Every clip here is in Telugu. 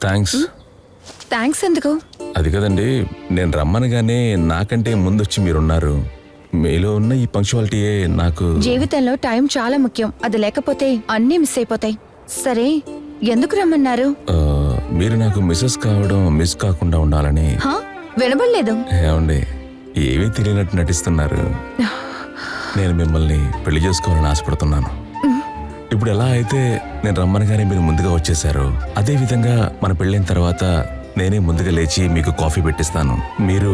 థ్యాంక్స్ ఎందుకు? అది కదండి, నేను రమ్మనగానే నాకంటే ముందొచ్చి మీరున్నారు. మీలో ఉన్న ఈ పంక్చువాలిటీయే నాకు. జీవితంలో టైం చాలా ముఖ్యం. అది లేకపోతే అన్నీ మిస్ అయిపోతాయి. సరే, ఎందుకు రమ్మన్నారు? మీరు నాకు మిస్సెస్ కావడం మిస్ కాకుండా ఉండాలని. వినబడలేదు. ఏమండి, ఏమీ తెలియనట్టు నటిస్తున్నారు. నేను మిమ్మల్ని పెళ్లి చేసుకోవాలని ఆశపడుతున్నాను. ఇప్పుడు ఎలా అయితే నేను రమ్మనగానే మీరు ముందుగా వచ్చేసారు, అదే విధంగా మన పెళ్ళైన తర్వాత నేనే ముందుగా లేచి మీకు కాఫీ పెట్టిస్తాను. మీరు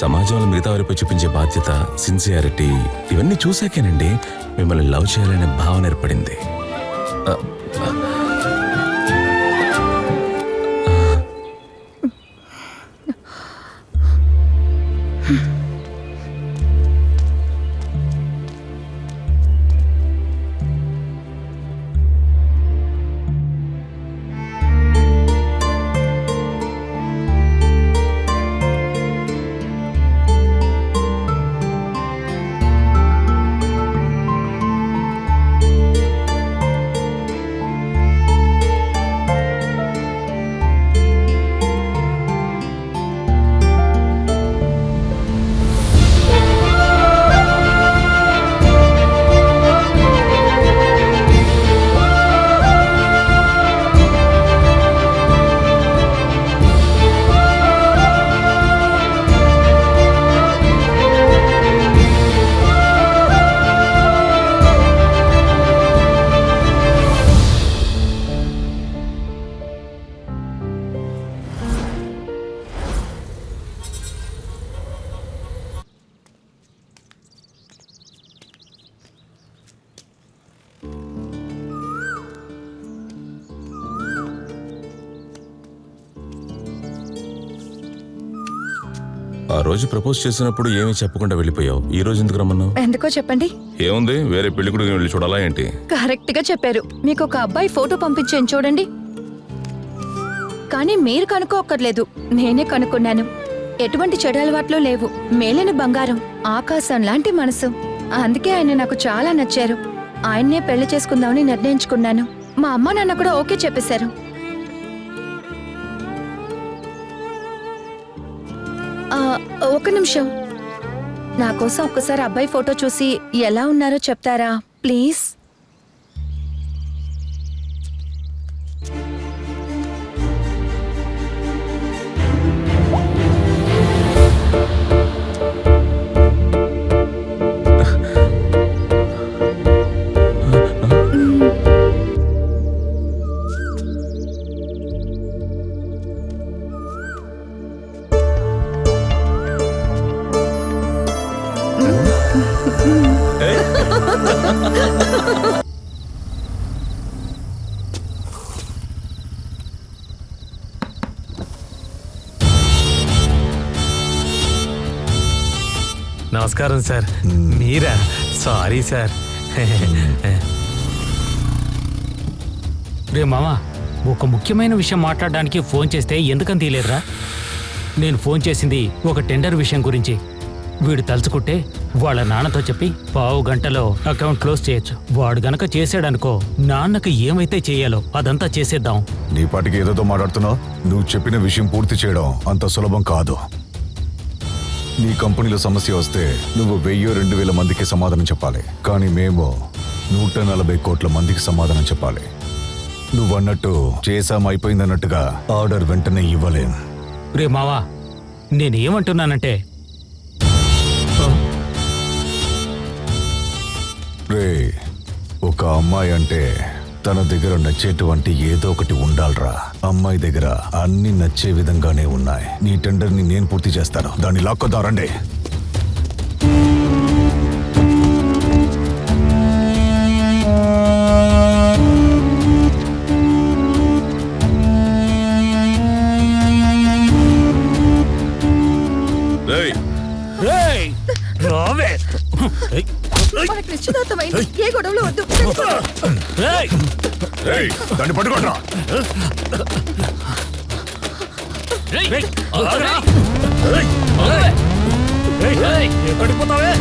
సమాజంలో మిగతా వారిపై చూపించే బాధ్యత, సిన్సియారిటీ ఇవన్నీ చూసాకేనండి మిమ్మల్ని లవ్ చేయాలనే భావన ఏర్పడింది. ఆ రోజు ప్రపోజ్ చేసినప్పుడు ఏమీ చెప్పకుండా వెళ్ళిపోయావు. ఈ రోజు ఎందుకు రమ్మన్నావు? ఎందుకో చెప్పండి. ఏముంది, వేరే పెళ్లి కొడుకు వెళ్ళి చూడాలా ఏంటి? కరెక్ట్ గా చెప్పారు. మీకు ఒక అబ్బాయి ఫోటో పంపించాను చూడండి. కానీ మీరు కనుక్కోక్కర్లేదు, నేనే కనుక్కున్నాను. ఎటువంటి చెడు అలవాట్లు లేవు. మేలిన బంగారం, ఆకాశం లాంటి మనసు. అందుకే ఆయన నాకు చాలా నచ్చారు. ఆయన్నే పెళ్లి చేసుకుందామని నిర్ణయించుకున్నాను. మా అమ్మ నాన్న కూడా ఓకే చెప్పేశారు. ఒక నిమిషం, నా కోసం ఒక్కసారి అబ్బాయి ఫోటో చూసి ఎలా ఉన్నారో చెప్తారా ప్లీజ్? నమస్కారం సార్. మీరా? Sorry sir. రే మామా, ఒక ముఖ్యమైన విషయం మాట్లాడడానికి ఫోన్ చేస్తే ఎందుకని తీయలేదురా? నేను ఫోన్ చేసింది ఒక టెండర్ విషయం గురించి. వీడు తలుచుకుంటే వాళ్ళ నాన్నతో చెప్పి 15 గంటలో అకౌంట్ క్లోజ్ చేయొచ్చు. వాడు గనక చేసాడనుకో, నాన్నకు ఏమైతే చేయాలో అదంతా చేసేద్దాం. నీ పాటికి ఏదో మాట్లాడుతున్నావు. నువ్వు చెప్పిన విషయం పూర్తి చేయడం అంత సులభం కాదు. నీ కంపెనీలో సమస్య వస్తే నువ్వు 1000-2000 మందికి సమాధానం చెప్పాలి. కానీ మేము 140 కోట్ల మందికి సమాధానం చెప్పాలి. నువ్వన్నట్టు చేసాం అయిపోయిందన్నట్టుగా ఆర్డర్ వెంటనే ఇవ్వలేం. రే మావా, నేనేమంటున్నానంటే, రే, ఒక అమ్మాయి అంటే తన దగ్గర నచ్చేటువంటి ఏదో ఒకటి ఉండాలరా. అమ్మాయి దగ్గర అన్ని నచ్చే విధంగానే ఉన్నాయి. నీ టెండర్ని నేను పూర్తి చేస్తాను. దాన్ని లాక్కొద్దారండి. ఏ గొడవలు వద్దు. దాన్ని పట్టుకోట్రా. పడిపోతావే.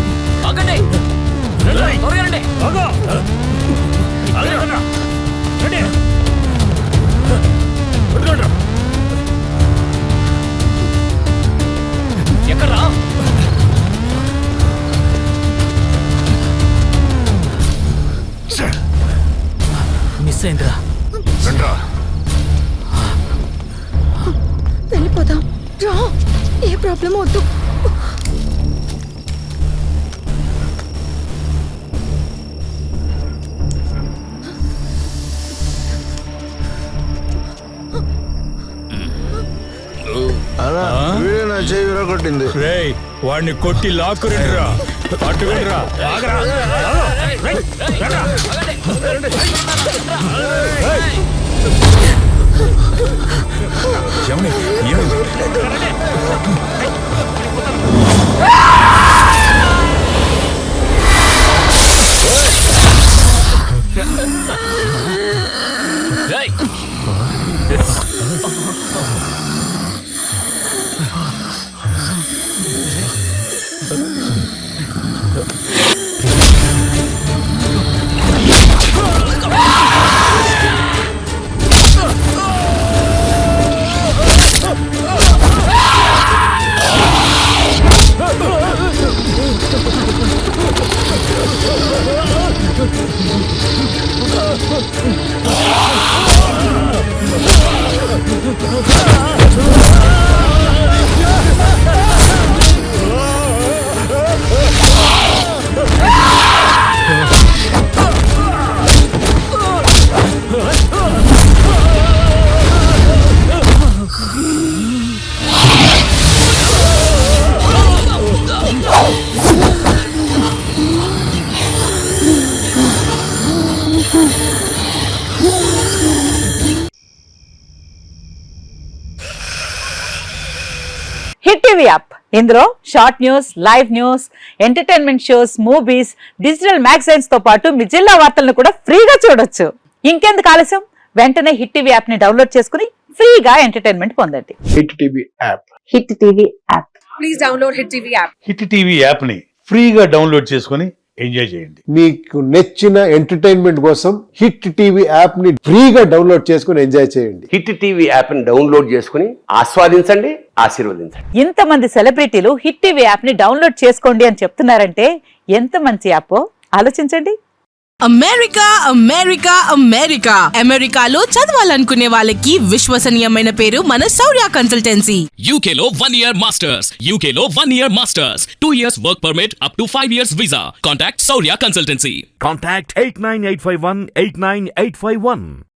మిస్ అయిందిరా. రండ్రా. వెళ్ళిపోదాం రా, ఏ ప్రాబ్లం వద్దు. కొట్టింది. వాడిని కొట్టి లాక్కురండిరా, పట్టుకుండిరా. ఏమండి? ఏమైంది? హిట్ టీవీ యాప్, ఇందులో short news, live news, entertainment shows, movies, digital magazines తో పాటు మీ జిల్లా వార్తలను కూడా ఫ్రీగా చూడొచ్చు. ఇంకెందుకు ఆలస్యం, వెంటనే హిట్ టీవీ యాప్ ని డౌన్లోడ్ చేసుకుని ఫ్రీగా ఎంటర్టైన్మెంట్ పొందండి. Hit TV app. Hit TV app. Hit TV యాప్ని ఫ్రీగా డౌన్లోడ్ చేసుకొని ఎంజాయ్ చేయండి. మీకు నచ్చిన ఎంటర్టైన్మెంట్ కోసం హిట్ టీవీ యాప్ ని ఫ్రీగా డౌన్లోడ్ చేసుకుని ఎంజాయ్ చేయండి. హిట్ టీవీ యాప్ ని డౌన్లోడ్ చేసుకుని ఆస్వాదించండి, ఆశీర్వదించండి. ఇంతమంది సెలబ్రిటీలు హిట్ టీవీ యాప్ ని డౌన్లోడ్ చేసుకోండి అని చెప్తున్నారంటే ఎంత మంచి యాప్ ఆలోచించండి. అమెరికా అమెరికా అమెరికా అమెరికాలో చదవాలనుకునే వాళ్ళకి విశ్వసనీయమైన పేరు మన శౌర్య కన్సల్టెన్సీ. UK లో 1 year masters, UK లో 1 year masters, 2 years work permit up to 5 years visa. Contact Saurya Consultancy. Contact 89851 89851.